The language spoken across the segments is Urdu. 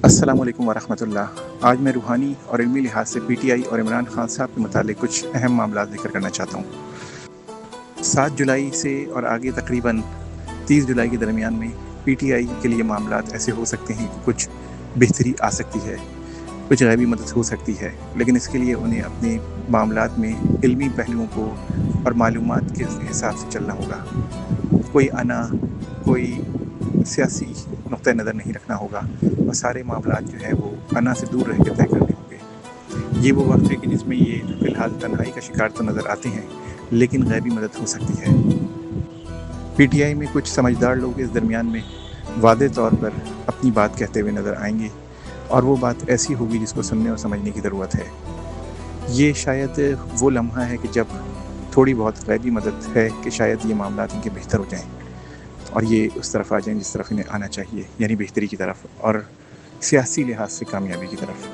السلام علیکم ورحمۃ اللہ۔ آج میں روحانی اور علمی لحاظ سے پی ٹی آئی اور عمران خان صاحب کے متعلق کچھ اہم معاملات ذکر کرنا چاہتا ہوں۔ 7 جولائی سے اور آگے تقریباً 30 جولائی کے درمیان میں پی ٹی آئی کے لیے معاملات ایسے ہو سکتے ہیں کہ کچھ بہتری آ سکتی ہے، کچھ غیبی مدد ہو سکتی ہے، لیکن اس کے لیے انہیں اپنے معاملات میں علمی پہلوؤں کو اور معلومات کے حساب سے چلنا ہوگا۔ کوئی کوئی سیاسی نقطہ نظر نہیں رکھنا ہوگا اور سارے معاملات جو ہے وہ انا سے دور رہ کے طے کرنے ہوں گے۔ یہ وہ وقت ہے کہ جس میں یہ فی الحال تنہائی کا شکار تو نظر آتے ہیں، لیکن غیبی مدد ہو سکتی ہے۔ پی ٹی آئی میں کچھ سمجھدار لوگ اس درمیان میں واضح طور پر اپنی بات کہتے ہوئے نظر آئیں گے، اور وہ بات ایسی ہوگی جس کو سننے اور سمجھنے کی ضرورت ہے۔ یہ شاید وہ لمحہ ہے کہ جب تھوڑی بہت غیبی مدد ہے کہ شاید یہ معاملات ان کے بہتر ہو جائیں اور یہ اس طرف آ جائیں جس طرف انہیں آنا چاہیے، یعنی بہتری کی طرف اور سیاسی لحاظ سے کامیابی کی طرف۔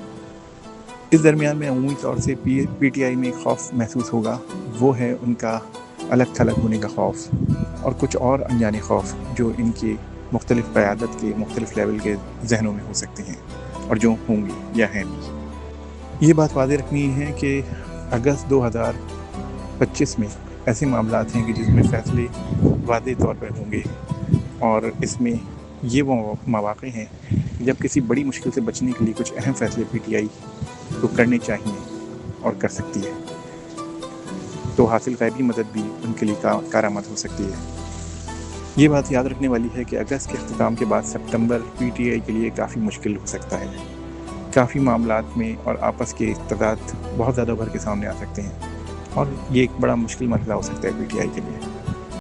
اس درمیان میں عمومی طور سے پی ٹی آئی میں ایک خوف محسوس ہوگا، وہ ہے ان کا الگ تھلگ ہونے کا خوف اور کچھ اور انجانے خوف جو ان کے مختلف قیادت کے مختلف لیول کے ذہنوں میں ہو سکتے ہیں اور جو ہوں گے یا ہیں بھی۔ یہ بات واضح رکھنی ہے کہ اگست 2025 میں ایسے معاملات ہیں کہ جس میں فیصلے واضح طور پر ہوں گے، اور اس میں یہ وہ مواقع ہیں جب کسی بڑی مشکل سے بچنے کے لیے کچھ اہم فیصلے پی ٹی آئی کو کرنے چاہیے اور کر سکتی ہے، تو حاصل غیبی مدد بھی ان کے لیے کارآمد ہو سکتی ہے۔ یہ بات یاد رکھنے والی ہے کہ اگست کے اختتام کے بعد سپتمبر پی ٹی آئی کے لیے کافی مشکل ہو سکتا ہے۔ کافی معاملات میں اور آپس کے تضاد بہت زیادہ ابھر کے سامنے آ سکتے ہیں، اور یہ ایک بڑا مشکل مرحلہ ہو سکتا ہے پی ٹی آئی کے لیے۔